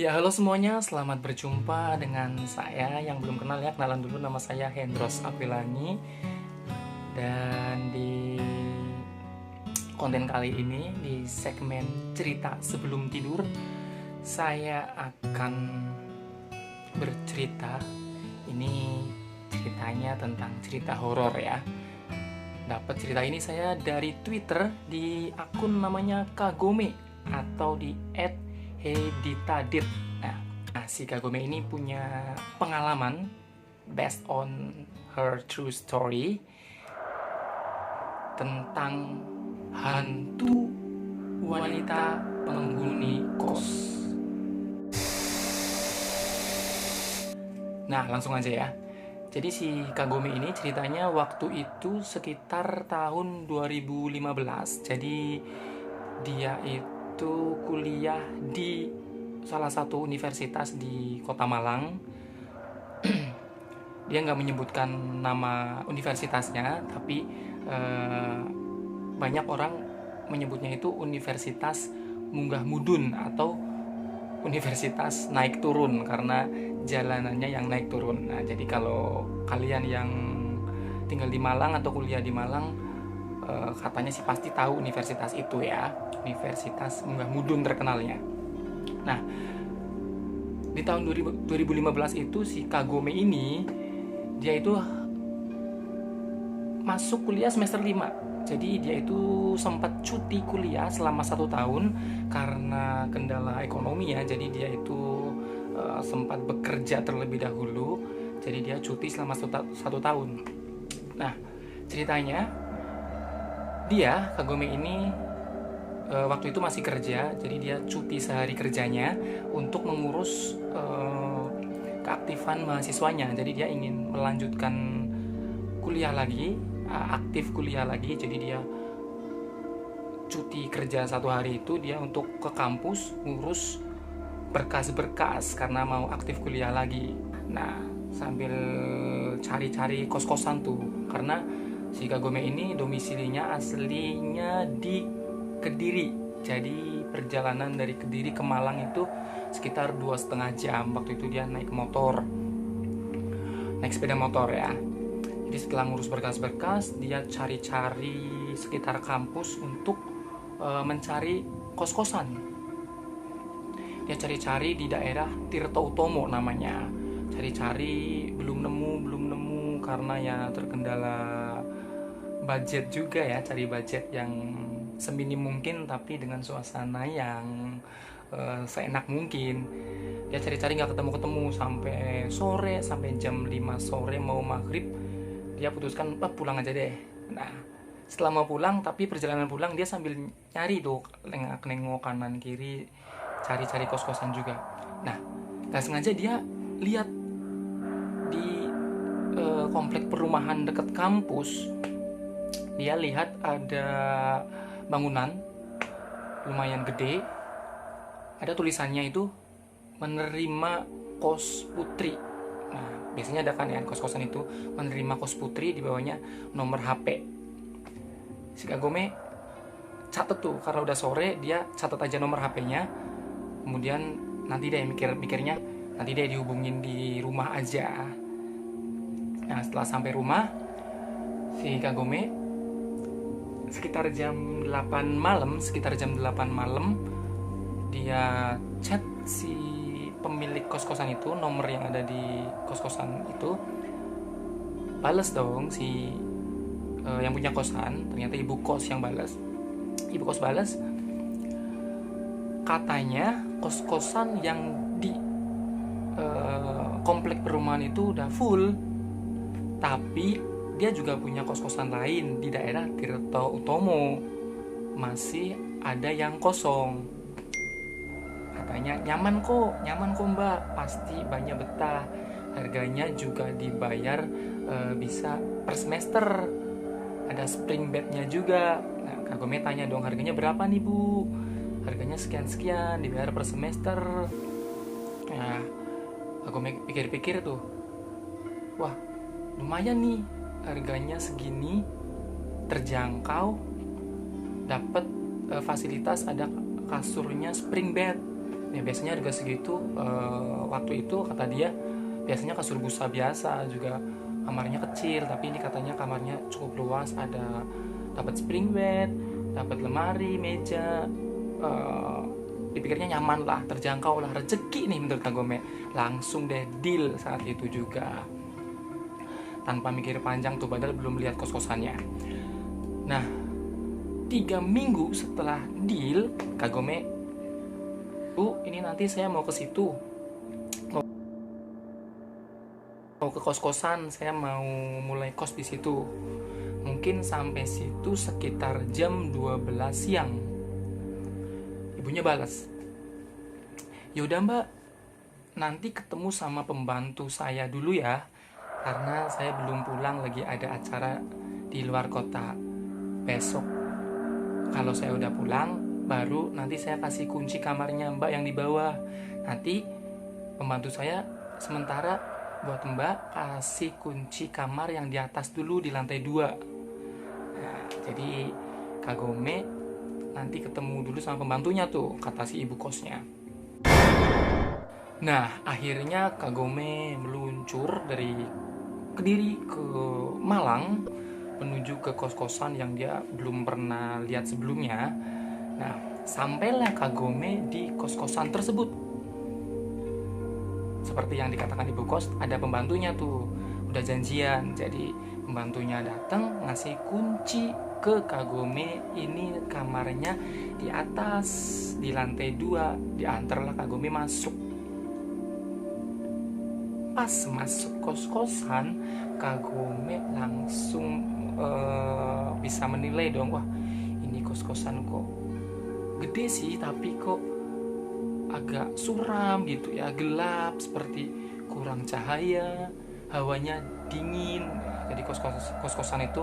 Ya, halo semuanya, selamat berjumpa dengan saya yang belum kenal ya. Kenalan dulu, nama saya Hendros Apilani. Dan di konten kali ini, di segmen cerita sebelum tidur, saya akan bercerita. Ini ceritanya tentang cerita horor ya. Dapat cerita ini saya dari Twitter di akun namanya Kagome atau di @heditadit. Nah, si Kagome ini punya pengalaman based on her true story tentang hantu wanita penghuni kos. Nah, langsung aja ya. Jadi si Kagome ini ceritanya waktu itu sekitar tahun 2015. Jadi dia itu kuliah di salah satu universitas di Kota Malang. Dia nggak menyebutkan nama universitasnya, tapi banyak orang menyebutnya itu Universitas Munggah Mudun atau Universitas naik turun karena jalanannya yang naik turun. Nah, jadi kalau kalian yang tinggal di Malang atau kuliah di Malang, katanya sih pasti tahu universitas itu ya, Universitas Munggah Mudun terkenalnya. Nah, di tahun 2015 itu si Kagome ini dia itu masuk kuliah semester 5. Jadi dia itu sempat cuti kuliah selama 1 tahun karena kendala ekonomi ya. Jadi dia itu sempat bekerja terlebih dahulu. Jadi dia cuti selama 1 tahun. Nah, ceritanya dia Kagome ini waktu itu masih kerja, jadi dia cuti sehari kerjanya untuk mengurus keaktifan mahasiswanya. Jadi dia ingin melanjutkan kuliah lagi, aktif kuliah lagi. Jadi dia cuti kerja 1 hari itu dia untuk ke kampus ngurus berkas-berkas karena mau aktif kuliah lagi. Nah, sambil cari-cari kos-kosan tuh, karena si Kagome ini domisilinya aslinya di Kediri. Jadi perjalanan dari Kediri ke Malang itu sekitar 2,5 jam. Waktu itu dia naik sepeda motor ya. Jadi setelah ngurus berkas-berkas, dia cari-cari sekitar kampus untuk mencari kos-kosan. Dia cari-cari di daerah Tirto Utomo namanya. Cari-cari belum nemu karena ya terkendala budget juga ya, cari budget yang seminim mungkin tapi dengan suasana yang seenak mungkin. Dia cari-cari nggak ketemu sampai sore, sampai jam 5 sore mau maghrib. Dia putuskan pulang aja deh. Nah, setelah mau pulang, tapi perjalanan pulang dia sambil nyari tuh, nengok kanan kiri, cari-cari kos-kosan juga. Nah, nggak sengaja dia lihat di komplek perumahan dekat kampus, dia lihat ada bangunan lumayan gede, ada tulisannya itu menerima kos putri. Nah, biasanya ada kan ya kos-kosan itu menerima kos putri, di bawahnya nomor HP. Si Kagome catet tuh, karena udah sore dia catat aja nomor HP-nya. Kemudian nanti deh mikirnya nanti deh dihubungin di rumah aja. Nah, setelah sampai rumah, si Kagome sekitar jam 8 malam dia chat si pemilik kos-kosan itu, nomor yang ada di kos-kosan itu. Bales dong si yang punya kosan, ternyata ibu kos balas, katanya kos-kosan yang di komplek perumahan itu udah full, tapi dia juga punya kos-kosan lain di daerah Tirto Utomo, masih ada yang kosong. Katanya nyaman kok mbak, pasti banyak betah, harganya juga dibayar bisa per semester, ada spring bednya juga. Nah, Kagome tanya dong, harganya berapa nih bu? Harganya sekian dibayar per semester. Nah, Kagome pikir-pikir tuh, wah lumayan nih, harganya segini, terjangkau, dapat fasilitas ada kasurnya spring bed. Ya biasanya harga segitu, waktu itu kata dia biasanya kasur busa biasa juga kamarnya kecil, tapi ini katanya kamarnya cukup luas, ada dapat spring bed, dapat lemari, meja, dipikirnya nyaman lah, terjangkau lah, rezeki nih menurut Kagome. Langsung deh deal saat itu juga, tanpa mikir panjang tuh, padahal belum lihat kos-kosannya. Nah, 3 minggu setelah deal, Kagome, Bu, ini nanti saya mau ke situ, mau ke kos-kosan, saya mau mulai kos di situ. Mungkin sampai situ sekitar jam 12 siang. Ibunya balas, yaudah Mbak, nanti ketemu sama pembantu saya dulu ya, karena saya belum pulang, lagi ada acara di luar kota. Besok kalau saya udah pulang, baru nanti saya kasih kunci kamarnya Mbak yang di bawah. Nanti pembantu saya sementara buat Mbak kasih kunci kamar yang di atas dulu, di lantai 2. Nah, jadi Kagome nanti ketemu dulu sama pembantunya tuh, kata si ibu kosnya. Nah, akhirnya Kagome meluncur dari Kediri ke Malang menuju ke kos-kosan yang dia belum pernah lihat sebelumnya. Nah, sampailah Kagome di kos-kosan tersebut. Seperti yang dikatakan ibu kos, ada pembantunya tuh, udah janjian. Jadi pembantunya datang ngasih kunci ke Kagome, ini kamarnya di atas, di lantai 2. Diantarlah Kagome masuk. Pas masuk kos-kosan, Kagome langsung bisa menilai dong, wah ini kos-kosan kok gede sih, tapi kok agak suram gitu ya, gelap, seperti kurang cahaya, hawanya dingin. Jadi kos-kosan itu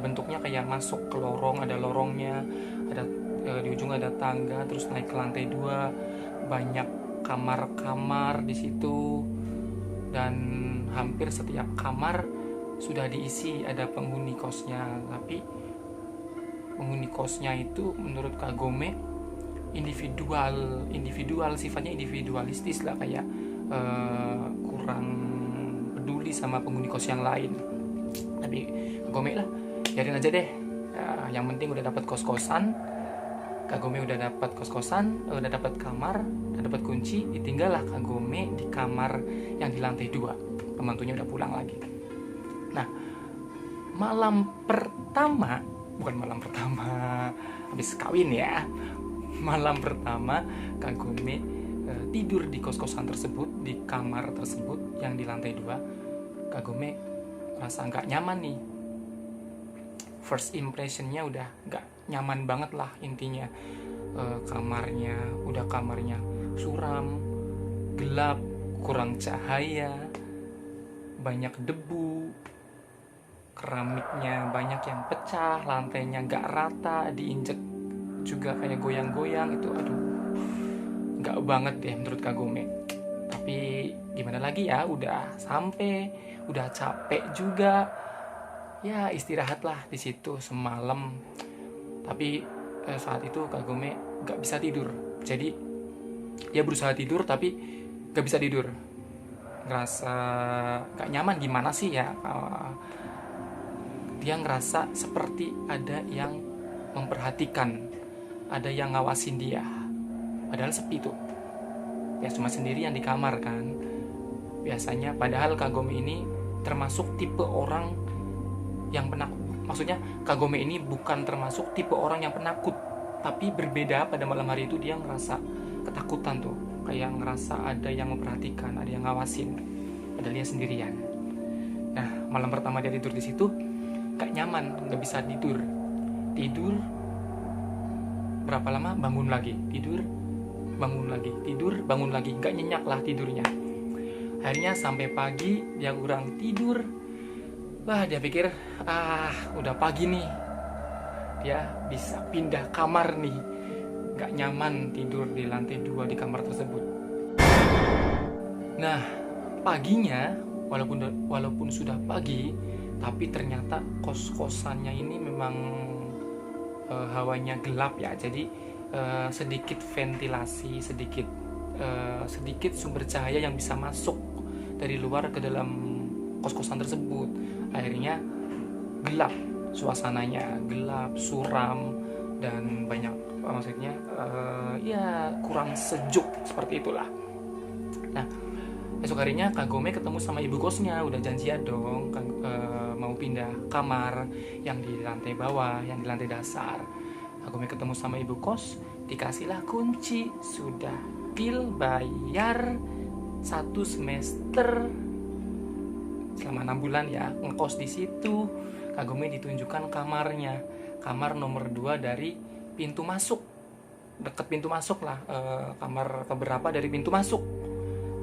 bentuknya kayak masuk ke lorong, ada lorongnya, ada di ujung ada tangga, terus naik ke lantai 2, banyak kamar-kamar di situ, dan hampir setiap kamar sudah diisi, ada penghuni kosnya. Tapi penghuni kosnya itu menurut Kagome individual, sifatnya individualistis lah, kayak kurang peduli sama penghuni kos yang lain. Tapi Kagome lah, biarin aja deh, yang penting udah dapat kos-kosan. Kagome udah dapat kos-kosan, udah dapat kamar, udah dapat kunci. Ditinggallah Kagome di kamar yang di lantai 2. Pembantunya udah pulang lagi. Nah, bukan malam pertama habis kawin ya, malam pertama Kagome tidur di kos-kosan tersebut, di kamar tersebut yang di lantai 2. Kagome merasa nggak nyaman nih. First impressionnya udah nggak nyaman banget lah intinya. Kamarnya suram, gelap, kurang cahaya, banyak debu, keramiknya banyak yang pecah, lantainya nggak rata, diinjek juga kayak goyang-goyang. Itu aduh, nggak banget deh menurut Kagome. Tapi gimana lagi ya, udah sampai, udah capek juga ya, istirahatlah di situ semalam. Tapi saat itu Kagome nggak bisa tidur. Jadi dia berusaha tidur tapi nggak bisa tidur, ngerasa nggak nyaman. Gimana sih ya, dia ngerasa seperti ada yang memperhatikan, ada yang ngawasin dia, padahal sepi tuh ya, cuma sendirian di kamar kan biasanya. Padahal Kagome ini termasuk tipe orang yang penakut. Maksudnya Kagome ini bukan termasuk tipe orang yang penakut, tapi berbeda. Pada malam hari itu dia ngerasa ketakutan tuh, kayak ngerasa ada yang memperhatikan, ada yang ngawasin, padahal dia sendirian. Nah, malam pertama dia tidur di situ gak nyaman, gak bisa tidur berapa lama, bangun lagi, tidur bangun lagi, gak nyenyak lah tidurnya. Akhirnya sampai pagi dia kurang tidur. Wah, dia pikir udah pagi nih, dia bisa pindah kamar nih. Gak nyaman tidur di lantai 2 di kamar tersebut. Nah, paginya walaupun sudah pagi, tapi ternyata kos-kosannya ini memang hawanya gelap ya. Jadi sedikit ventilasi, sedikit sumber cahaya yang bisa masuk dari luar ke dalam kos-kosan tersebut. Akhirnya gelap, suasananya gelap, suram, dan banyak maksudnya ya kurang sejuk seperti itulah. Nah, esok harinya Kagome ketemu sama ibu kosnya, udah janjian dong mau pindah kamar yang di lantai bawah, yang di lantai dasar. Kagome ketemu sama ibu kos, dikasihlah kunci, sudah deal, bayar 1 semester selama 6 bulan ya, ngekos di situ. Kagome ditunjukkan kamarnya, kamar nomor 2 dari pintu masuk, deket pintu masuk lah, kamar keberapa dari pintu masuk.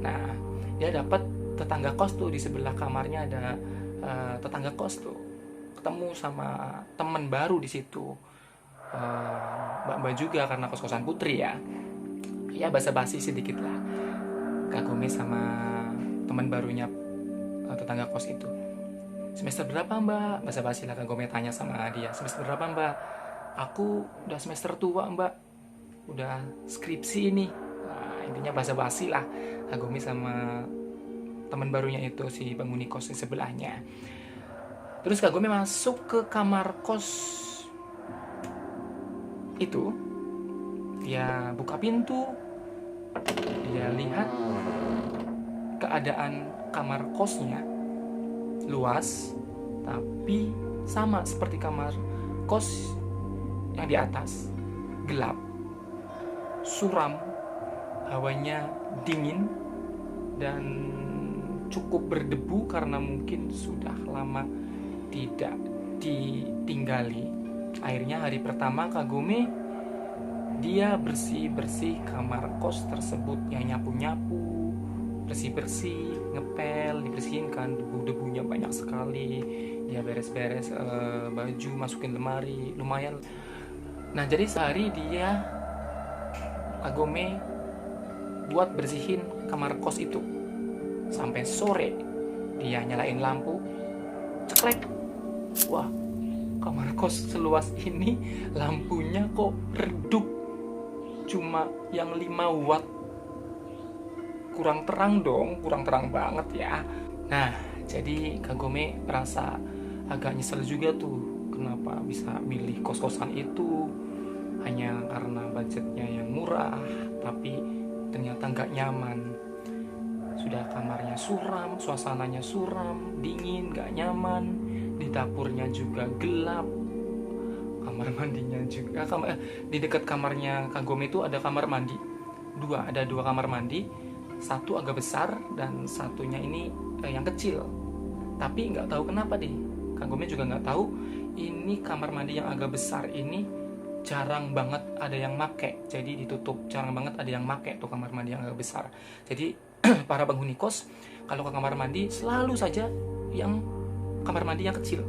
Nah, dia dapat tetangga kos tuh, di sebelah kamarnya ada tetangga kos tuh, ketemu sama teman baru di situ, mbak-mbak juga karena kos-kosan putri ya. Ya basa-basi sedikit lah Kagome sama teman barunya tetangga kos itu. Semester berapa mbak? Basa-basi lah Kagome tanya sama dia. Semester berapa mbak? Aku udah semester tua mbak, udah skripsi ini. Nah, intinya basa-basi lah Kagome sama teman barunya itu, si penghuni kos di sebelahnya. Terus Kagome masuk ke kamar kos itu. Dia buka pintu, dia lihat keadaan kamar kosnya luas, tapi sama seperti kamar kos yang di atas, gelap, suram, hawanya dingin dan cukup berdebu karena mungkin sudah lama tidak ditinggali. Akhirnya hari pertama Kagome dia bersih-bersih kamar kos tersebut, yang nyapu-nyapu, bersih-bersih, ngepel, dibersihin kan, debu-debunya banyak sekali. Dia beres-beres baju, masukin lemari, lumayan. Nah, jadi sehari dia Kagome buat bersihin kamar kos itu. Sampai sore dia nyalain lampu, ceklek. Wah, kamar kos seluas ini lampunya kok redup, cuma yang 5 watt. Kurang terang dong, kurang terang banget ya. Nah, jadi Kagome merasa agak nyesel juga tuh, kenapa bisa milih kos-kosan itu hanya karena budgetnya yang murah, tapi ternyata nggak nyaman. Sudah kamarnya suram, suasananya suram, dingin, nggak nyaman. Di dapurnya juga gelap, kamar mandinya juga di dekat kamarnya Kagome itu ada kamar mandi ada dua kamar mandi, satu agak besar dan satunya ini yang kecil. Tapi nggak tahu kenapa deh, Kagome juga nggak tahu, ini kamar mandi yang agak besar ini jarang banget ada yang make, jadi ditutup. Jarang banget ada yang make tuh kamar mandi yang agak besar. Jadi para penghuni kos kalau ke kamar mandi selalu saja yang kamar mandi yang kecil.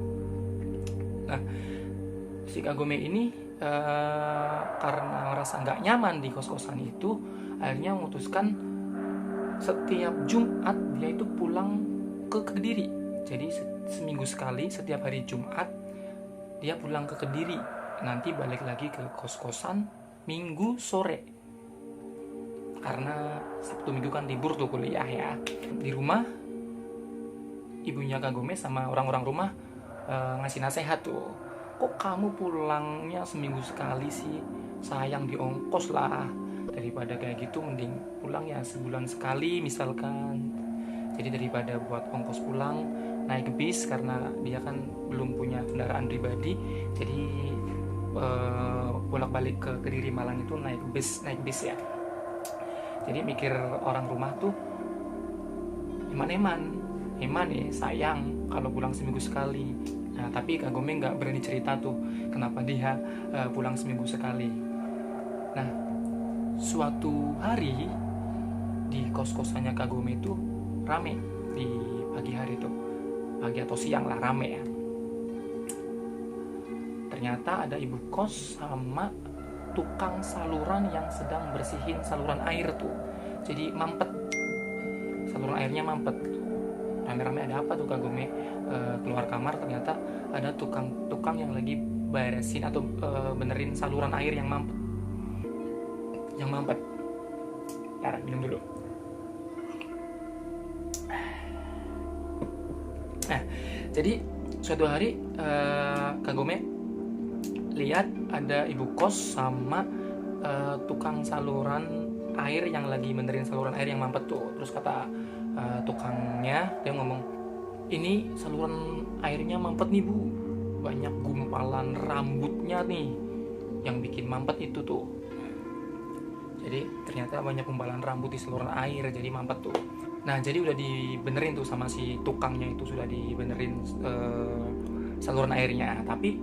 Nah, si Kagome ini karena merasa nggak nyaman di kos-kosan itu, akhirnya memutuskan setiap Jumat dia itu pulang ke Kediri. Jadi seminggu sekali, setiap hari Jumat dia pulang ke Kediri, nanti balik lagi ke kos-kosan Minggu sore, karena Sabtu Minggu kan libur tuh kuliah ya. Di rumah ibunya Kagome sama orang-orang rumah ngasih nasihat tuh, kok kamu pulangnya seminggu sekali sih, sayang di ongkos lah, daripada kayak gitu mending pulang ya sebulan sekali misalkan. Jadi daripada buat ongkos pulang naik bis, karena dia kan belum punya kendaraan pribadi, jadi bolak-balik ke Kediri Malang itu naik bis ya. Jadi mikir orang rumah tuh eman ya, sayang kalau pulang seminggu sekali. Nah, tapi Kagome nggak berani cerita tuh kenapa dia pulang seminggu sekali. Nah, suatu hari di kos-kosannya Kagome itu rame di pagi hari tuh, pagi atau siang lah, rame ya. Ternyata ada ibu kos sama tukang saluran yang sedang bersihin saluran air tuh. Jadi mampet, saluran airnya mampet. Rame-rame ada apa tuh? Kagome keluar kamar, ternyata ada tukang yang lagi beresin atau benerin saluran air yang mampet. yang mampet. Ntar minum dulu. Nah, jadi suatu hari Kagome lihat ada ibu kos sama tukang saluran air yang lagi benerin saluran air yang mampet tuh. Terus kata tukangnya, dia ngomong, ini saluran airnya mampet nih bu, banyak gumpalan rambutnya nih yang bikin mampet itu tuh. Jadi ternyata banyak gumpalan rambut di saluran air, jadi mampet tuh. Nah, jadi udah dibenerin tuh sama si tukangnya itu, sudah dibenerin saluran airnya. Tapi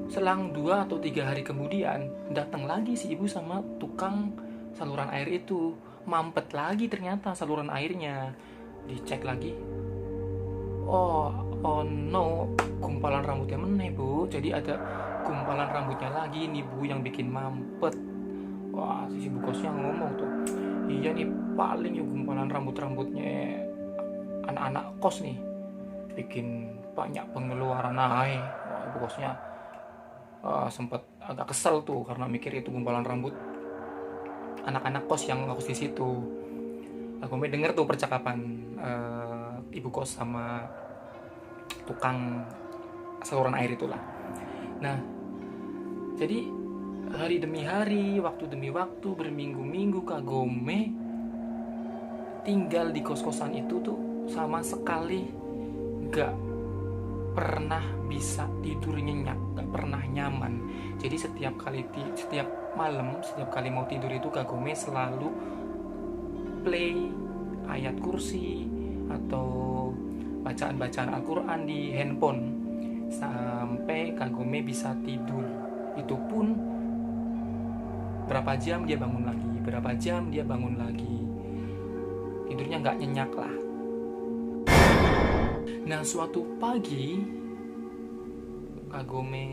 selang 2 atau 3 hari kemudian datang lagi si ibu sama tukang saluran air itu, mampet lagi ternyata saluran airnya. Dicek lagi, oh no, gumpalan rambutnya meneh bu. Jadi ada gumpalan rambutnya lagi nih bu yang bikin mampet. Wah, si ibu kosnya ngomong tuh, iya nih paling ya gumpalan rambutnya anak-anak kos nih, bikin banyak pengeluaran air. Wah, ibu kosnya sempat agak kesel tuh karena mikir itu gumpalan rambut anak-anak kos yang ngekos di situ. Aku denger tuh percakapan ibu kos sama tukang saluran air itulah. Nah, jadi hari demi hari, waktu demi waktu, berminggu-minggu Kagome tinggal di kos-kosan itu tuh sama sekali gak pernah bisa tidur nyenyak, gak pernah nyaman. Jadi setiap malam, setiap kali mau tidur itu Kagome selalu play ayat kursi atau bacaan-bacaan Al-Quran di handphone sampai Kagome bisa tidur. Itu pun berapa jam dia bangun lagi, tidurnya nggak nyenyak lah. Nah, suatu pagi Kagome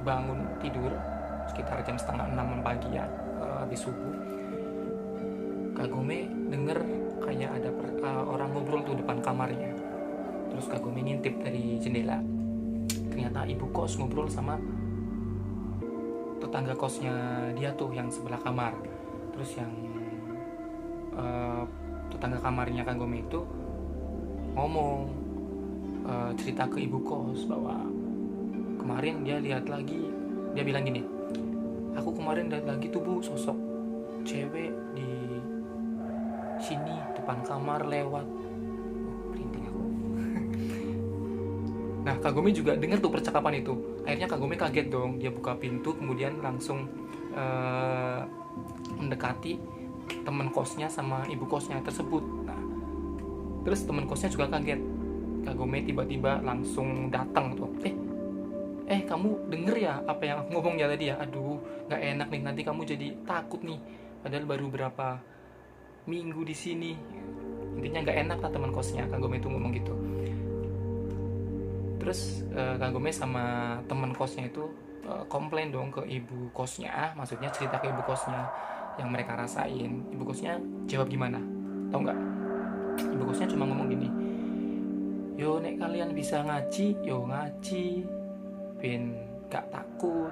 bangun tidur sekitar jam 5:30 pagi ya, habis subuh. Kagome denger kayak ada orang ngobrol tuh depan kamarnya. Terus Kagome ngintip dari jendela, ternyata ibu kos ngobrol sama tetangga kosnya dia tuh yang sebelah kamar. Terus yang tetangga kamarnya Kagome itu ngomong, cerita ke ibu kos bahwa kemarin dia lihat lagi, dia bilang gini, aku kemarin lihat lagi tuh bu, sosok cewek di sini depan kamar lewat. Merinding aku. Nah, Kagome juga dengar tuh percakapan itu. Akhirnya Kagome kaget dong. Dia buka pintu, kemudian langsung mendekati teman kosnya sama ibu kosnya tersebut. Nah, terus teman kosnya juga kaget. Kagome tiba-tiba langsung datang tuh. Kamu denger ya apa yang aku ngomongnya tadi ya? Aduh, nggak enak nih, nanti kamu jadi takut nih. Padahal baru berapa minggu di sini. Intinya nggak enak lah teman kosnya. Kagome itu ngomong gitu. Terus Kagome sama teman kosnya itu komplain dong ke ibu kosnya, maksudnya cerita ke ibu kosnya yang mereka rasain. Ibu kosnya jawab gimana? Tahu nggak? Ibu kosnya cuma ngomong gini, yo nek kalian bisa ngaji, yo ngaji, ben gak takut.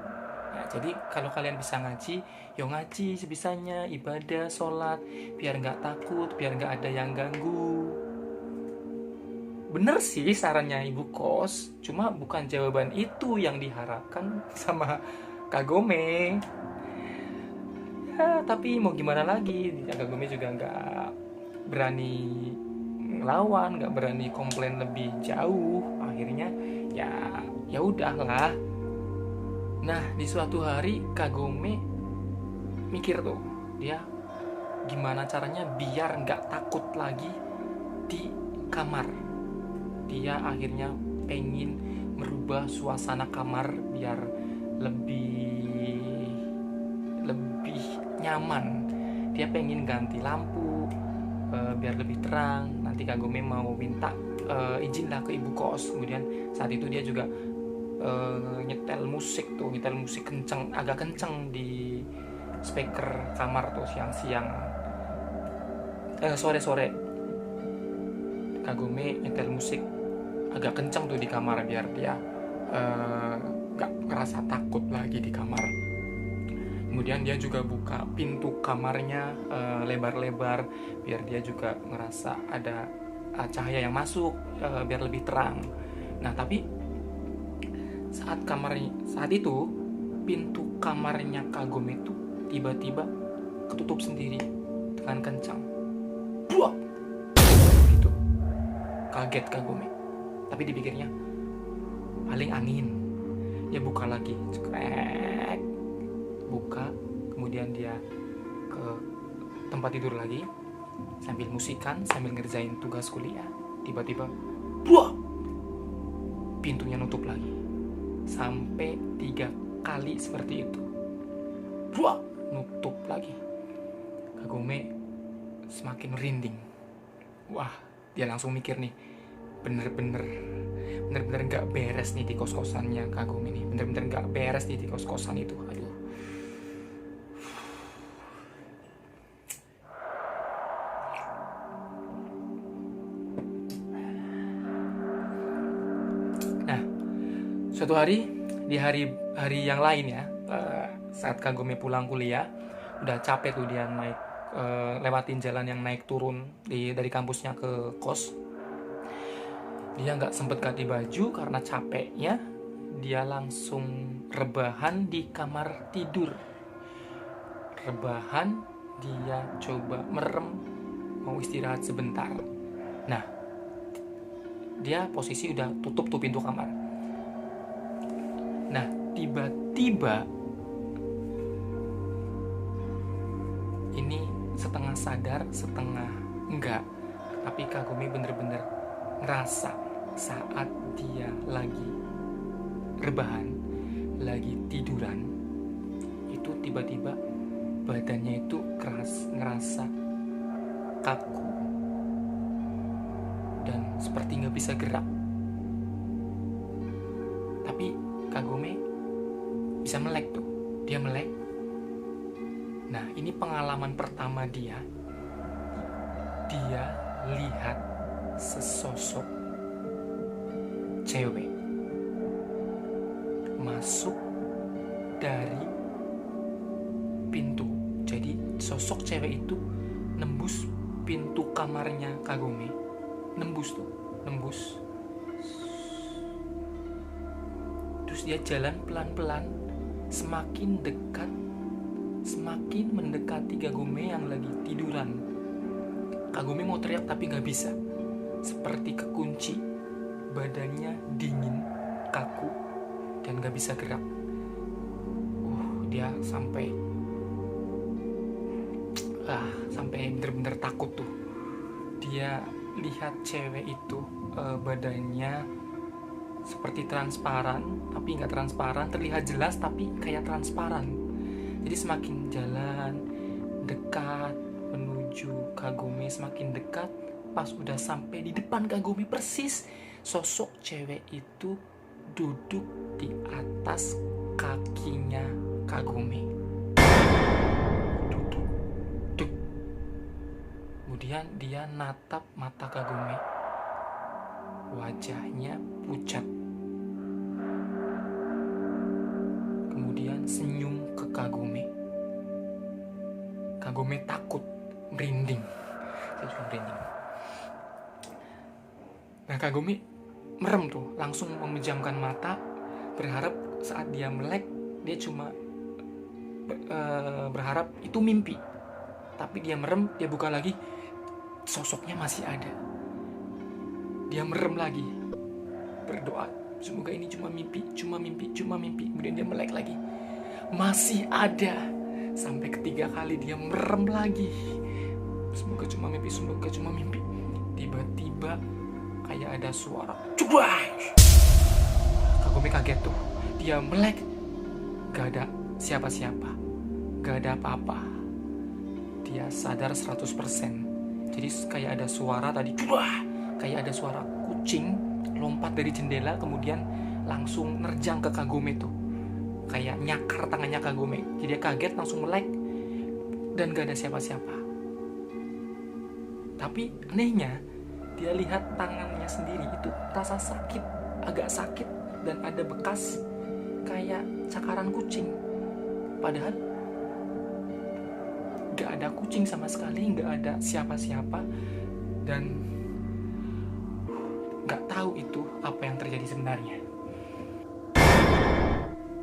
Nah, jadi kalau kalian bisa ngaji, yo ngaji sebisanya, ibadah, sholat, biar gak takut, biar gak ada yang ganggu. Bener sih sarannya ibu kos, cuma bukan jawaban itu yang diharapkan sama Kagome. Ya, tapi mau gimana lagi, Kagome juga nggak berani ngelawan, nggak berani komplain lebih jauh. Akhirnya ya udahlah. Nah, di suatu hari Kagome mikir tuh, dia gimana caranya biar nggak takut lagi di kamar. Dia akhirnya pengen merubah suasana kamar biar lebih nyaman. Dia pengen ganti lampu biar lebih terang. Nanti Kagome mau minta izin lah ke ibu kos. Kemudian saat itu dia juga nyetel musik kenceng, agak kenceng di speaker kamar tuh siang-siang. Sore-sore Kagome nyetel musik agak kencang tuh di kamar biar dia gak ngerasa takut lagi di kamar. Kemudian dia juga buka pintu kamarnya lebar-lebar biar dia juga ngerasa ada cahaya yang masuk, biar lebih terang. Nah, tapi saat itu pintu kamarnya Kagome itu tiba-tiba ketutup sendiri dengan kencang. Buak! Gitu. Kaget Kagome. Tapi dipikirnya paling angin. Dia buka lagi. Cekrek. Buka, kemudian dia ke tempat tidur lagi sambil musikan, sambil ngerjain tugas kuliah. Tiba-tiba buak! Pintunya nutup lagi. Sampai 3 kali seperti itu. Buak! Nutup lagi. Kagome semakin merinding. Wah, dia langsung mikir nih, bener-bener gak beres nih di kos-kosannya Kagome nih. Bener-bener gak beres nih di kos-kosan itu. Aduh. Nah, suatu hari, di hari yang lain ya, saat Kagome pulang kuliah, udah capek tuh dia naik, lewatin jalan yang naik turun dari kampusnya ke kos. Dia nggak sempet ganti baju karena capeknya. Dia langsung rebahan di kamar tidur. Rebahan, dia coba merem, mau istirahat sebentar. Nah, dia posisi udah tutup tuh pintu kamar. Nah, tiba-tiba ini setengah sadar, setengah enggak, tapi Kagome bener-bener ngerasa saat dia lagi rebahan, lagi tiduran, itu tiba-tiba badannya itu ngerasa kaku dan seperti nggak bisa gerak. Tapi Kagome bisa melek tuh, dia melek. Nah, ini pengalaman pertama dia lihat sesosok cewek masuk dari pintu. Jadi sosok cewek itu nembus pintu kamarnya Kagome. Nembus. Terus dia jalan pelan-pelan, semakin dekat, semakin mendekati Kagome yang lagi tiduran. Kagome mau teriak tapi gak bisa, seperti kekunci, badannya dingin, kaku, dan gak bisa gerak. Dia sampai bener-bener takut tuh. Dia lihat cewek itu badannya seperti transparan, tapi gak transparan, terlihat jelas tapi kayak transparan. Jadi semakin jalan dekat menuju Kagome, semakin dekat. Pas udah sampai di depan Kagome persis, sosok cewek itu duduk di atas kakinya Kagome. Duduk. Kemudian dia natap mata Kagome. Wajahnya pucat. Kemudian senyum ke Kagome. Kagome takut, merinding. Saya juga merinding. Nah, Kagome merem tuh, langsung memejamkan mata, berharap saat dia melek, dia cuma berharap itu mimpi. Tapi dia merem, dia buka lagi, sosoknya masih ada. Dia merem lagi, berdoa, semoga ini cuma mimpi. Kemudian dia melek lagi, masih ada. Sampai ketiga kali dia merem lagi, semoga cuma mimpi. Tiba-tiba kayak ada suara, cubay. Kagome kaget tuh, dia melek, gak ada siapa-siapa, gak ada apa-apa. Dia sadar 100%. Jadi kayak ada suara tadi, cubay, kayak ada suara kucing lompat dari jendela, kemudian langsung nerjang ke Kagome tuh, kayak nyakar tangannya Kagome. Jadi dia kaget, langsung melek, dan gak ada siapa-siapa. Tapi anehnya, dia lihat tangannya sendiri itu rasa sakit, agak sakit, dan ada bekas kayak cakaran kucing. Padahal nggak ada kucing sama sekali, nggak ada siapa-siapa, dan nggak tahu itu apa yang terjadi sebenarnya.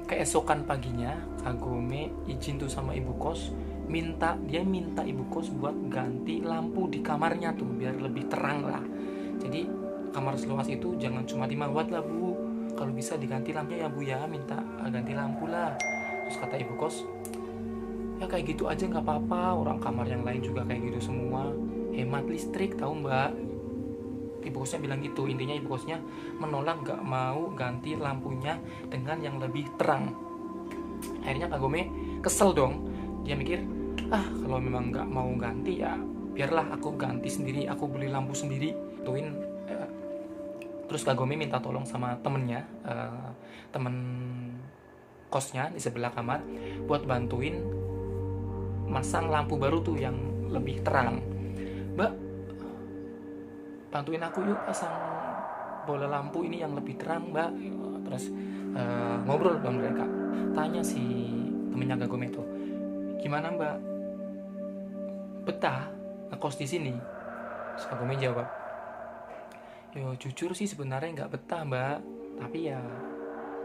Keesokan paginya Kagome izin tuh sama ibu kos, dia minta ibu kos buat ganti lampu di kamarnya tuh biar lebih terang lah. Jadi kamar seluas itu jangan cuma 5 watt lah bu, kalau bisa diganti lampunya ya bu ya, minta ganti lampu lah. Terus kata ibu kos, ya kayak gitu aja nggak apa-apa, orang kamar yang lain juga kayak gitu semua, hemat listrik tahu mbak. Ibu kosnya bilang gitu. Intinya ibu kosnya menolak, nggak mau ganti lampunya dengan yang lebih terang. Akhirnya Kagome kesel dong, dia mikir, kalau memang nggak mau ganti ya biarlah aku ganti sendiri, aku beli lampu sendiri tuin. Terus Kagome minta tolong sama temennya, temen kosnya di sebelah kamar, buat bantuin masang lampu baru tuh yang lebih terang. Mbak, bantuin aku yuk pasang bola lampu ini yang lebih terang mbak. Terus ngobrol dong mereka, tanya si temennya Kagome tuh, gimana mbak, betah ngekos di sini? Terus Kagome jawab, yo jujur sih sebenarnya nggak betah mbak, tapi ya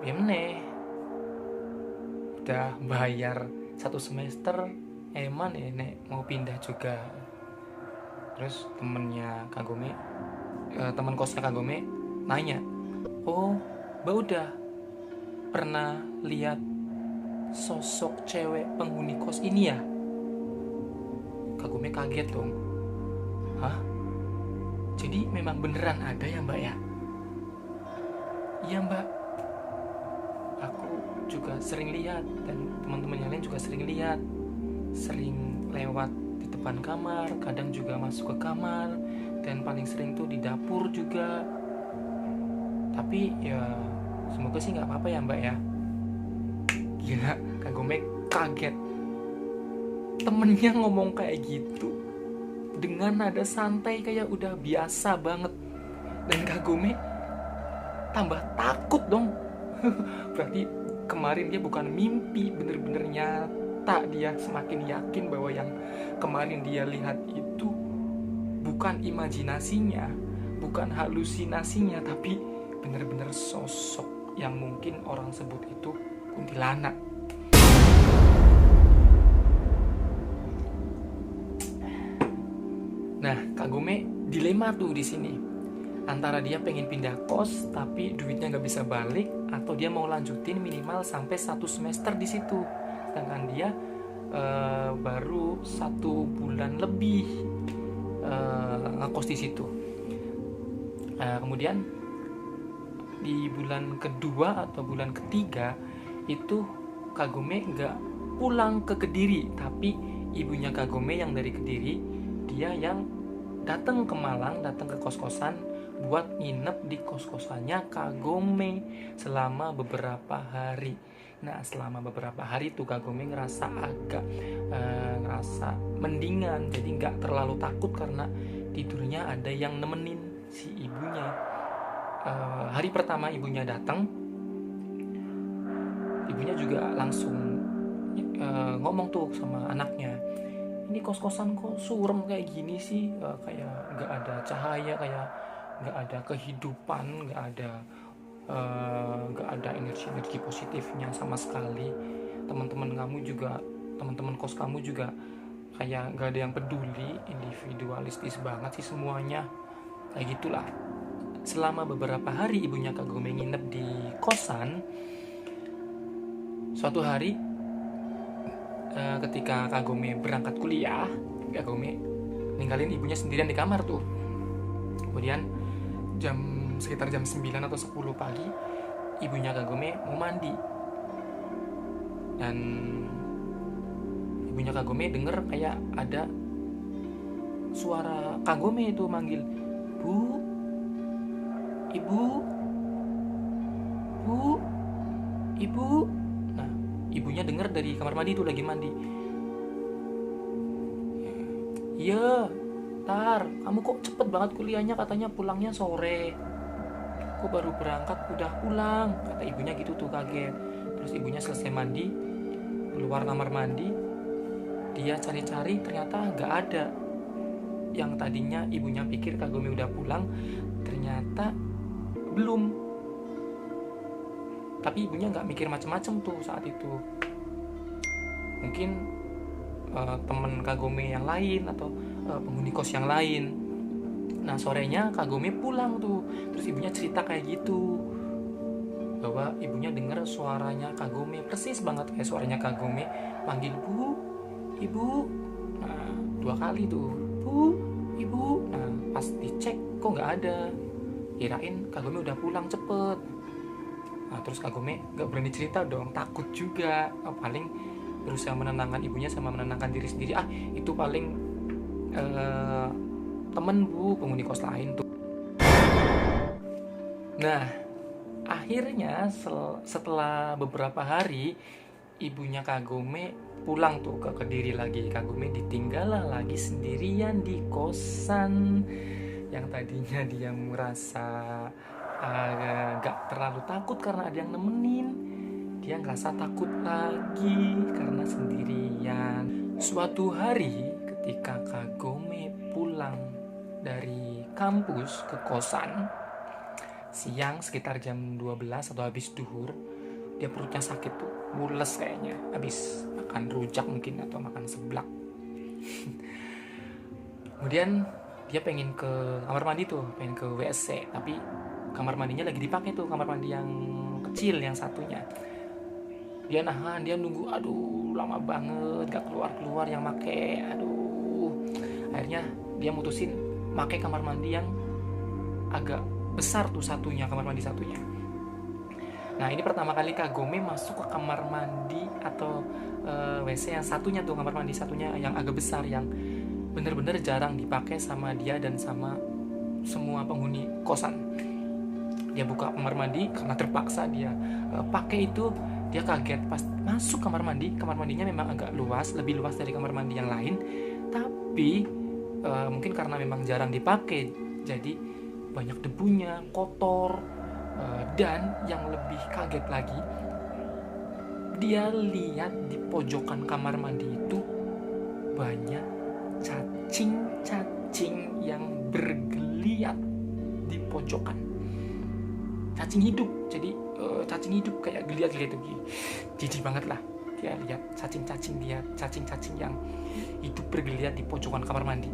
meneh udah bayar 1 semester, eman ya nek mau pindah juga. Terus temennya Kagome, teman kosnya Kagome nanya, oh mbak udah pernah lihat sosok cewek penghuni kos ini ya? Kagome kaget dong. Hah? Jadi memang beneran ada ya mbak ya? Iya mbak, aku juga sering lihat dan teman-teman yang lain juga sering lihat, sering lewat di depan kamar, kadang juga masuk ke kamar, dan paling sering tuh di dapur juga. Tapi ya semoga sih nggak apa-apa ya mbak ya. Gila, Kagome kaget. Temennya ngomong kayak gitu dengan nada santai kayak udah biasa banget, dan Kagome tambah takut dong. Berarti kemarin dia bukan mimpi, bener-bener nyata. Dia semakin yakin bahwa yang kemarin dia lihat itu bukan imajinasinya, bukan halusinasinya, tapi bener-bener sosok yang mungkin orang sebut itu kuntilanak. Nah, Kagome dilema tuh di sini, antara dia pengen pindah kos tapi duitnya nggak bisa balik, atau dia mau lanjutin minimal sampai 1 semester di situ, sedangkan dia baru 1 bulan lebih ngekos di situ. Kemudian di bulan kedua atau bulan ketiga itu Kagome nggak pulang ke Kediri, tapi ibunya Kagome yang dari Kediri, dia yang datang ke Malang, datang ke kos-kosan buat nginep di kos-kosannya Kagome selama beberapa hari. Nah, selama beberapa hari tuh Kagome ngerasa agak ngerasa mendingan, jadi nggak terlalu takut karena tidurnya ada yang nemenin si ibunya. Hari pertama ibunya datang, ibunya juga langsung ngomong tuh sama anaknya, ini kos-kosan kok surem kayak gini sih, kayak nggak ada cahaya, kayak nggak ada kehidupan, nggak ada energi positifnya sama sekali. Teman-teman kos kamu juga kayak nggak ada yang peduli, individualistis banget sih semuanya, kayak gitulah. Selama beberapa hari ibunya Kagome nginep di kosan. Suatu hari ketika Kagome berangkat kuliah, Kagome ninggalin ibunya sendirian di kamar tuh. Kemudian sekitar jam 9 atau 10 pagi, ibunya Kagome mau mandi, dan ibunya Kagome denger kayak ada suara Kagome itu manggil, Bu, Ibu, Bu, Ibu. Nah, ibunya denger dari kamar mandi itu lagi mandi. Iya, Tar, kamu kok cepet banget kuliahnya, katanya pulangnya sore. Kok baru berangkat udah pulang, kata ibunya gitu tuh, kaget. Terus ibunya selesai mandi, keluar kamar mandi, dia cari-cari ternyata nggak ada. Yang tadinya ibunya pikir Kagome udah pulang, ternyata belum. Tapi ibunya nggak mikir macem-macem tuh saat itu. Mungkin temen Kagome yang lain atau penghuni kos yang lain. Nah sorenya Kagome pulang tuh, terus ibunya cerita kayak gitu, bahwa ibunya dengar suaranya Kagome persis banget kayak suaranya Kagome panggil bu, ibu. Nah 2 kali tuh, bu, ibu. Nah pas dicek kok nggak ada, kirain Kagome udah pulang cepet. Nah terus Kagome nggak berani cerita dong, takut juga. Paling berusaha menenangkan ibunya sama menenangkan diri sendiri. Itu paling temen bu, penghuni kos lain tuh. Nah akhirnya setelah beberapa hari ibunya Kagome pulang tuh ke Kediri lagi. Kagome ditinggal lagi sendirian di kosan. Yang tadinya dia merasa gak terlalu takut karena ada yang nemenin, dia ngerasa takut lagi karena sendirian. Suatu hari ketika Kagome pulang dari kampus ke kosan siang sekitar jam 12 atau habis duhur, dia perutnya sakit tuh, mules kayaknya, habis makan rujak mungkin atau makan seblak. Kemudian dia pengen ke kamar mandi tuh, pengen ke WC, tapi kamar mandinya lagi dipakai tuh, kamar mandi yang kecil yang satunya. Dia nahan, dia nunggu, aduh lama banget gak keluar-keluar yang make, aduh. Akhirnya dia mutusin pakai kamar mandi yang agak besar tuh satunya, kamar mandi satunya. Nah ini pertama kali Kagome masuk ke kamar mandi atau WC yang satunya tuh, kamar mandi satunya yang agak besar, yang bener-bener jarang dipakai sama dia dan sama semua penghuni kosan. Dia buka kamar mandi karena terpaksa dia pakai itu. Dia kaget pas masuk kamar mandi. Kamar mandinya memang agak luas, lebih luas dari kamar mandi yang lain, tapi mungkin karena memang jarang dipakai jadi banyak debunya, kotor. Dan yang lebih kaget lagi, dia lihat di pojokan kamar mandi itu banyak cacing-cacing yang bergeliat di pojokan. Cacing hidup, jadi cacing hidup kayak geliat-geliat itu. Jijik banget lah dia lihat cacing-cacing yang hidup bergeliat di pojokan kamar mandi.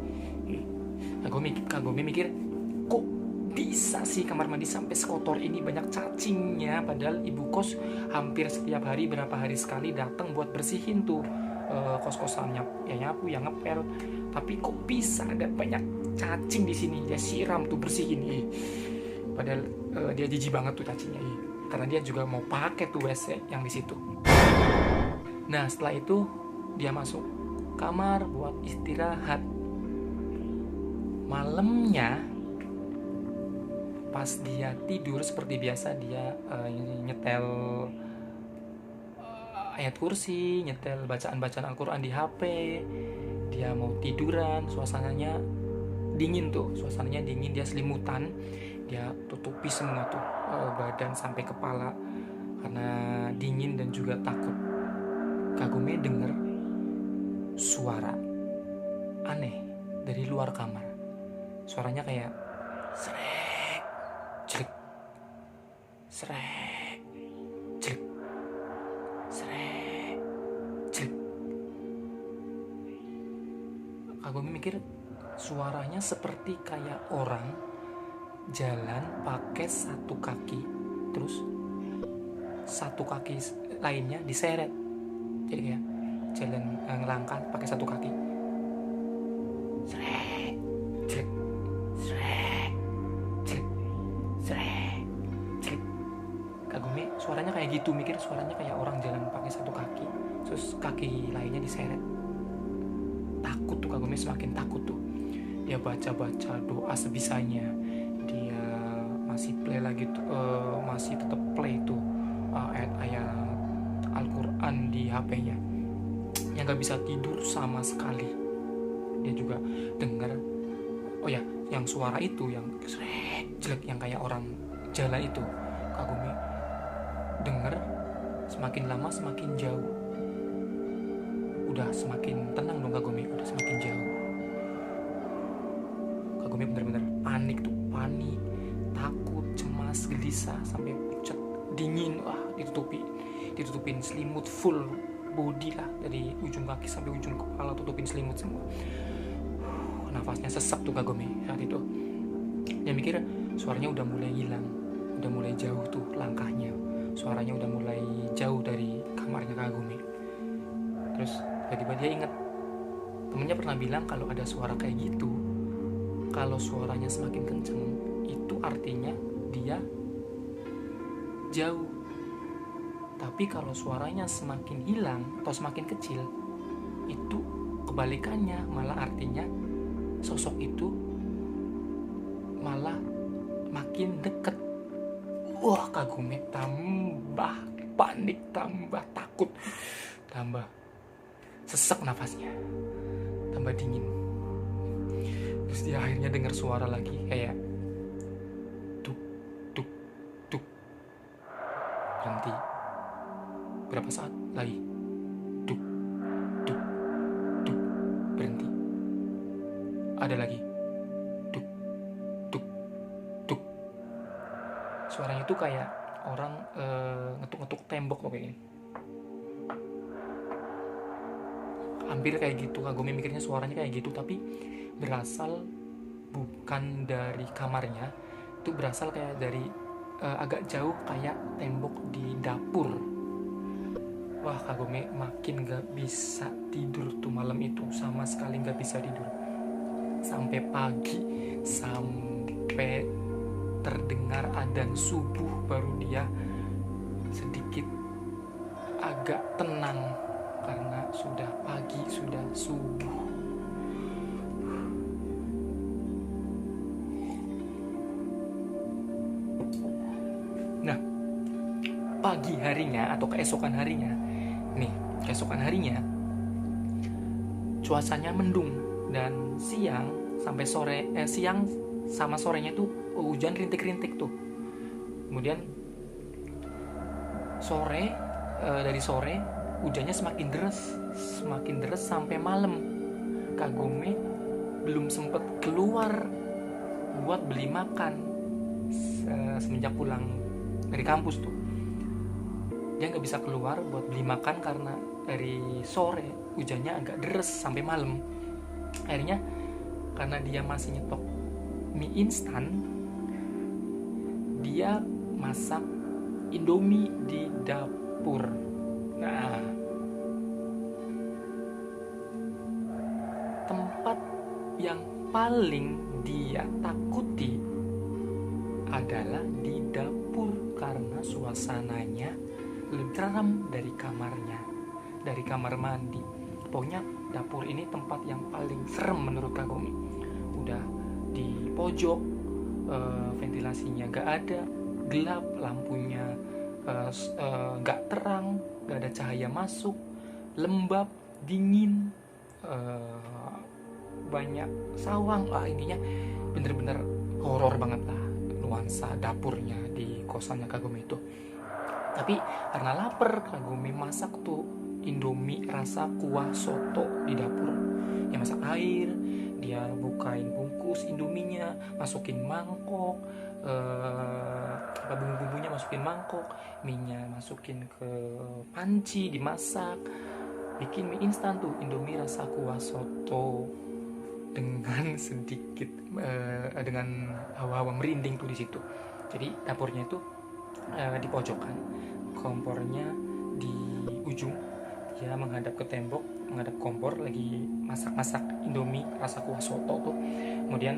Kagome mikir, kok bisa sih kamar mandi sampai sekotor ini, banyak cacingnya, padahal ibu kos hampir setiap hari, berapa hari sekali datang buat bersihin tuh kos-kosannya, ya nyapu, ya ngepel. Tapi kok bisa ada banyak cacing di sini? Dia siram tuh, bersihin. Padahal dia jijik banget tuh cacingnya, karena dia juga mau pakai tuh WC yang di situ. Nah setelah itu dia masuk kamar buat istirahat. Malamnya pas dia tidur seperti biasa, dia nyetel ayat kursi, nyetel bacaan-bacaan Al-Quran di HP. Dia mau tiduran, suasananya dingin tuh, dia selimutan, dia tutupi semua tuh badan sampai kepala karena dingin dan juga takut. Kagome dengar suara aneh dari luar kamar. Suaranya kayak srek, jelek, srek, jelek, srek, jelek. Kagome mikir suaranya seperti kayak orang jalan pakai satu kaki, terus satu kaki lainnya diseret. Jadi kayak jalan ngelangkah pakai satu kaki. Srek, jelek, srek, jelek, srek, jelek. Kagome suaranya kayak gitu, mikir suaranya kayak orang jalan pakai satu kaki, terus kaki lainnya diseret. Takut tuh Kagome, semakin takut tuh. Dia baca-baca doa sebisanya. Dia masih play lagi tuh, masih tetap play tuh ayat-ayat Al-Quran di HP-nya. Yang gak bisa tidur sama sekali. Dia juga dengar, oh ya, yang suara itu yang srek, jelek, yang kayak orang jalan itu. Kagome dengar semakin lama semakin jauh. udah semakin tenang dong Kagome, udah semakin jauh. Kagome bener-bener panik, takut, cemas, gelisah, sampai pucat, dingin. Wah, ditutupin selimut full body lah, dari ujung kaki sampai ujung kepala, tutupin selimut semua. Nafasnya sesak tuh Kagome saat itu. Dia mikir suaranya udah mulai hilang, udah mulai jauh tuh langkahnya, suaranya udah mulai jauh dari kamarnya Kagome. Terus tiba-tiba dia ingat temennya pernah bilang kalau ada suara kayak gitu, kalau suaranya semakin kenceng itu artinya dia jauh. Tapi kalau suaranya semakin hilang atau semakin kecil, itu kebalikannya, malah artinya sosok itu malah makin deket. Wah, Kagome tambah panik, tambah takut, tambah sesak nafasnya, tambah dingin. Terus dia akhirnya dengar suara lagi kayak duk duk duk, berhenti. Berapa saat lagi duk duk duk, berhenti. Ada lagi duk duk duk. Suaranya itu kayak orang ngetuk-ngetuk tembok loh, kayak gini. Hampir kayak gitu. Kagome mikirnya suaranya kayak gitu, tapi berasal bukan dari kamarnya, itu berasal kayak dari agak jauh, kayak tembok di dapur. Wah, Kagome makin gak bisa tidur tuh malam itu, sama sekali gak bisa tidur. Sampai pagi, sampai terdengar adzan subuh, baru dia sedikit agak tenang, karena sudah pagi, sudah subuh. Nah, pagi harinya atau keesokan harinya cuacanya mendung, dan siang sama sorenya tuh hujan rintik-rintik tuh. Kemudian dari sore hujannya semakin deras sampai malam. Kagome belum sempet keluar buat beli makan semenjak pulang dari kampus tuh. Dia nggak bisa keluar buat beli makan karena dari sore hujannya agak deras sampai malam. Akhirnya karena dia masih nyetok mie instan, dia masak Indomie di dapur. Nah, tempat yang paling dia takuti adalah di dapur, karena suasananya lebih seram dari kamarnya, dari kamar mandi. Pokoknya dapur ini tempat yang paling serem menurut Kagome. Udah di pojok, ventilasinya gak ada, gelap, lampunya gak terang, gak ada cahaya masuk, lembab, dingin, banyak sawang. Ininya bener-bener horor banget lah nuansa dapurnya di kosannya Kagome itu. Tapi karena lapar, Kagome masak tuh Indomie rasa kuah soto di dapur. Dia masak air, dia bukain bungkus Indominya, masukin mangkok, bumbu-bumbunya masukin mangkok, mie-nya masukin ke panci, dimasak, bikin mie instan tuh Indomie rasa kuah soto dengan sedikit dengan hawa-hawa merinding tuh di situ. Jadi dapurnya itu di pojokan, kompornya di ujung, dia menghadap ke tembok, menghadap kompor, lagi masak-masak Indomie rasa kuah soto tuh. Kemudian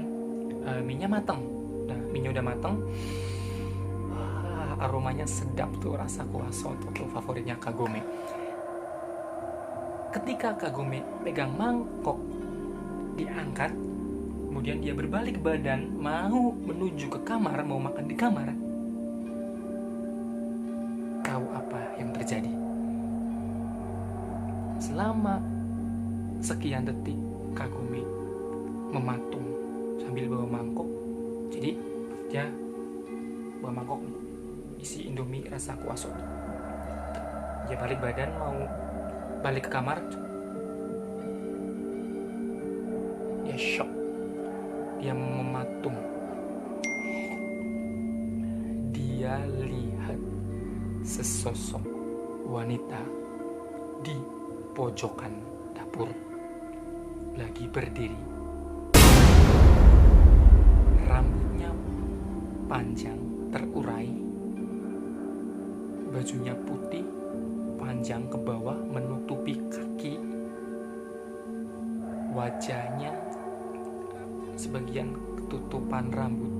mie-nya mateng. Nah, mie-nya udah mateng, aromanya sedap tuh, rasa kuah soto tuh favoritnya Kagome. Ketika Kagome pegang mangkok, diangkat, kemudian dia berbalik badan mau menuju ke kamar, mau makan di kamar. Tahu apa yang terjadi? Selama sekian detik Kagome mematung sambil bawa mangkok. Jadi dia bawa mangkok isi Indomie rasa kuah soto. Dia balik badan mau balik ke kamar, Dia shock, dia mematung. Dia lihat sesosok wanita di pojokan dapur lagi berdiri. Rambutnya panjang terurai, bajunya putih panjang ke bawah menutupi kaki, wajahnya sebagian ketutupan rambut,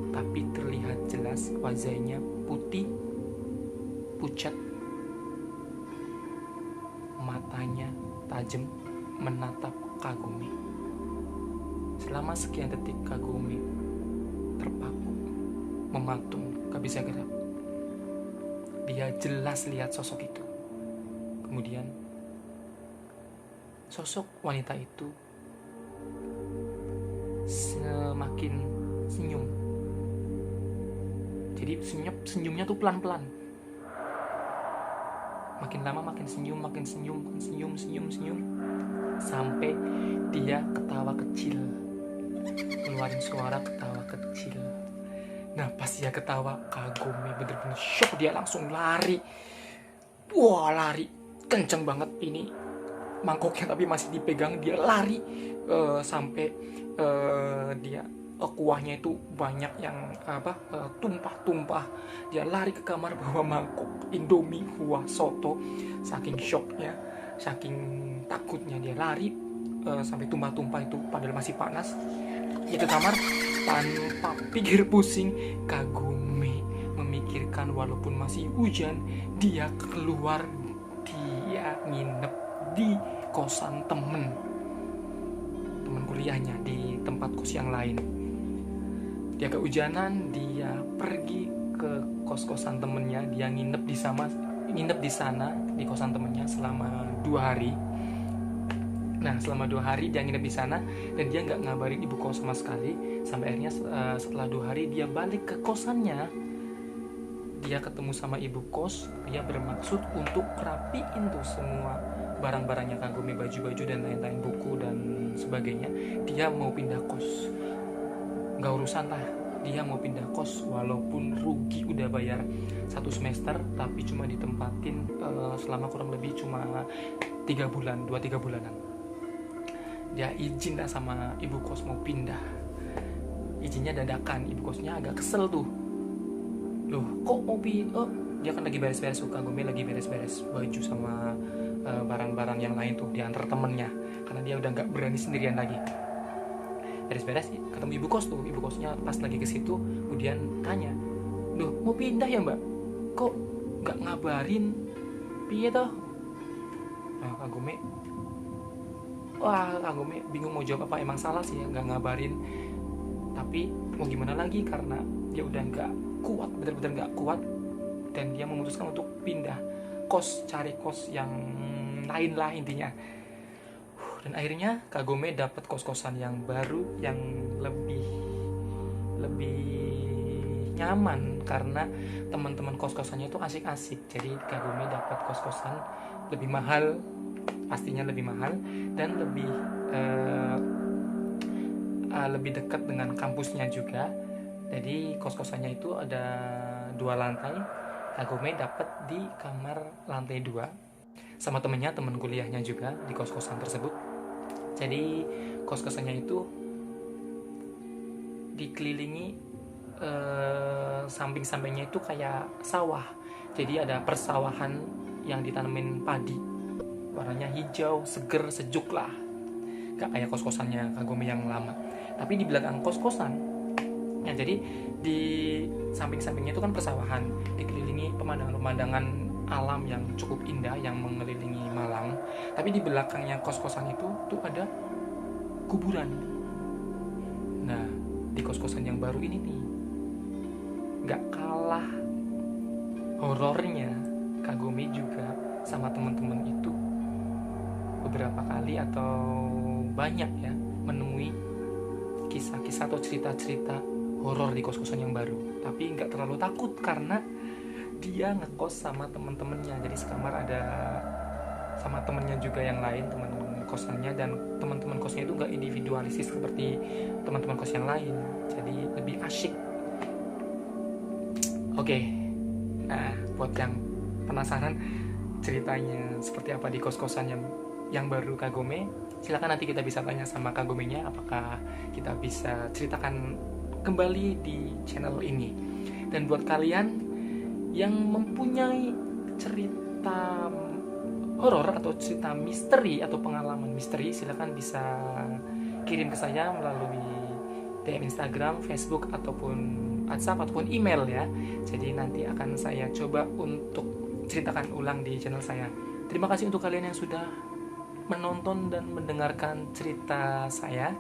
tapi terlihat jelas wajahnya putih, pucat, matanya tajam menatap Kagome. Selama sekian detik Kagome terpaku, mematung, gak bisa gerak. Dia jelas lihat sosok itu. Kemudian sosok wanita itu semakin senyum. Jadi senyumnya tuh pelan-pelan. Makin lama makin senyum, senyum, sampai dia ketawa kecil, keluarin suara ketawa kecil. Nah pas dia ketawa, Kagome bener-bener shock, dia langsung lari. Wah lari kenceng banget, ini mangkoknya tapi masih dipegang. Dia lari sampai dia kuahnya itu banyak yang tumpah-tumpah. Dia lari ke kamar bawa mangkok Indomie kuah soto. Saking shocknya, saking takutnya dia lari sampai tumpah-tumpah itu padahal masih panas. Dia ke kamar tanpa pikir pusing. Kagome memikirkan walaupun masih hujan, dia keluar, dia nginep di kosan temen kuliahnya di tempat kos yang lain. Dia kehujanan, dia pergi ke kos-kosan temennya, dia nginep di sana di kosan temennya selama 2 hari. Nah selama 2 hari dia nginep di sana dan dia nggak ngabarin ibu kos sama sekali. Sampai akhirnya setelah 2 hari dia balik ke kosannya. Dia ketemu sama ibu kos. Dia bermaksud untuk rapiin tuh semua barang-barangnya Kagome, baju-baju dan lain-lain, buku dan sebagainya. Dia mau pindah kos, nggak urusan lah, dia mau pindah kos walaupun rugi udah bayar 1 semester, tapi cuma ditempatin selama kurang lebih cuma 2-3 bulanan. Dia izin lah sama ibu kos mau pindah. Izinnya dadakan, ibu kosnya agak kesel tuh. Loh kok mau pindah? Dia kan lagi beres-beres, Kagome lagi beres-beres baju sama barang-barang yang lain tuh, diantar temennya karena dia udah nggak berani sendirian lagi. Beres-beres ketemu ibu kos tuh, ibu kosnya pas lagi ke situ, kemudian tanya, "Loh, mau pindah ya, Mbak? Kok nggak ngabarin? Piye toh?" Nah, Kagome bingung mau jawab apa. Emang salah sih ya nggak ngabarin, tapi mau gimana lagi karena dia udah nggak kuat, benar-benar nggak kuat, dan dia memutuskan untuk pindah kos, cari kos yang lain lah intinya. Dan akhirnya Kagome dapat kos-kosan yang baru yang lebih nyaman karena teman-teman kos-kosannya itu asik-asik. Jadi Kagome dapat kos-kosan lebih mahal, pastinya lebih mahal, dan lebih dekat dengan kampusnya juga. Jadi kos-kosannya itu ada 2 lantai. Kagome dapat di kamar lantai 2 sama temen kuliahnya juga di kos-kosan tersebut. Jadi kos-kosannya itu dikelilingi samping-sampingnya itu kayak sawah. Jadi ada persawahan yang ditanemin padi, warnanya hijau, seger, sejuk lah, gak kayak kos-kosannya Kagome yang lama. Tapi di belakang kos-kosan ya, jadi di samping-sampingnya itu kan persawahan, dikelilingi pemandangan alam yang cukup indah yang mengelilingi Malang. Tapi di belakangnya kos-kosan itu tuh ada kuburan. Nah di kos-kosan yang baru ini nih, gak kalah horornya, Kagome juga sama teman-teman itu beberapa kali atau banyak ya menemui kisah-kisah atau cerita-cerita horor di kos-kosan yang baru. Tapi nggak terlalu takut karena dia ngekos sama temen-temennya. Jadi sekamar ada sama temennya juga yang lain, temen kosannya, dan teman-teman kosnya itu nggak individualisis seperti teman-teman kos yang lain, jadi lebih asyik. Oke. Nah, buat yang penasaran ceritanya seperti apa di kos-kosan yang baru Kagome, silakan nanti kita bisa tanya sama Kagomenya, apakah kita bisa ceritakan kembali di channel ini. Dan buat kalian yang mempunyai cerita horor atau cerita misteri atau pengalaman misteri, silakan bisa kirim ke saya melalui DM Instagram, Facebook, ataupun WhatsApp, ataupun email ya. Jadi nanti akan saya coba untuk ceritakan ulang di channel saya. Terima kasih untuk kalian yang sudah menonton dan mendengarkan cerita saya.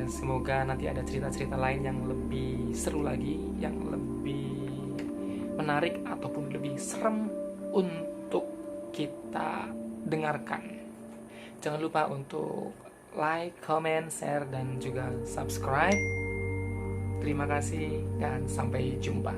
Semoga nanti ada cerita-cerita lain yang lebih seru lagi, yang lebih menarik ataupun lebih serem untuk kita dengarkan. Jangan lupa untuk like, comment, share, dan juga subscribe. Terima kasih dan sampai jumpa.